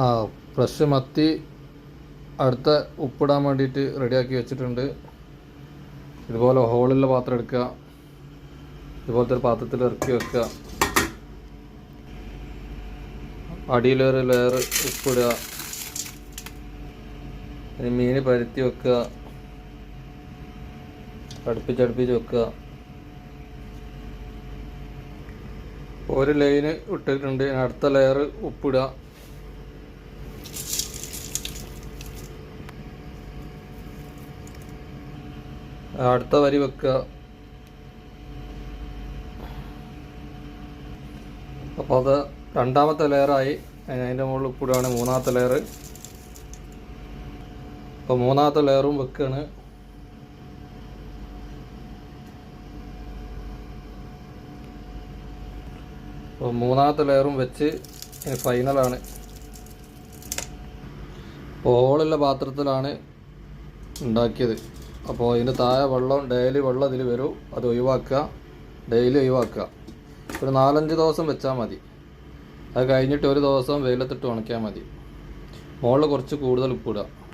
ആ ഫ്രഷ് മത്തി അടുത്ത ഉപ്പിടാൻ വേണ്ടിയിട്ട് റെഡിയാക്കി വെച്ചിട്ടുണ്ട്. ഇതുപോലെ ഹോളുള്ള പാത്രം എടുക്കുക, ഇതുപോലത്തെ ഒരു പാത്രത്തിൽ ഇറക്കി വെക്കുക, അടിയിലൊരു ലെയർ ഉപ്പിടുക, ഇനി മീൻ പരത്തി വെക്കുക, അടുപ്പിച്ചടുപ്പിച്ച് വെക്കുക. ഒരു ലൈന് ഇട്ടിട്ടുണ്ട്, അടുത്ത ലെയർ ഉപ്പിടുക, അടുത്ത വരി വെക്കുക. അപ്പോൾ അത് രണ്ടാമത്തെ ലെയറായി. അതിൻ്റെ മുകളിൽ ഉപ്പിടുകയാണ് മൂന്നാമത്തെ ലെയർ. അപ്പോൾ മൂന്നാമത്തെ ലെയറും വെക്കുകയാണ്. അപ്പോൾ മൂന്നാമത്തെ ലെയറും വെച്ച് ഫൈനലാണ്. ഹോളുള്ള പാത്രത്തിലാണ് ഉണ്ടാക്കിയത്. അപ്പോൾ ഇതിൻ്റെ താഴെ വെള്ളം ഡെയിലി വെള്ളം ഇതിൽ വരും, അത് ഒഴിവാക്കുക, ഡെയിലി ഒഴിവാക്കുക. ഒരു 4-5 ദിവസം വെച്ചാൽ മതി. അത് കഴിഞ്ഞിട്ട് ഒരു ദിവസം വെയിലത്തിട്ട് ഉണക്കിയാൽ മതി. മുകളിൽ കുറച്ച് കൂടുതൽ ഉപ്പിടുക.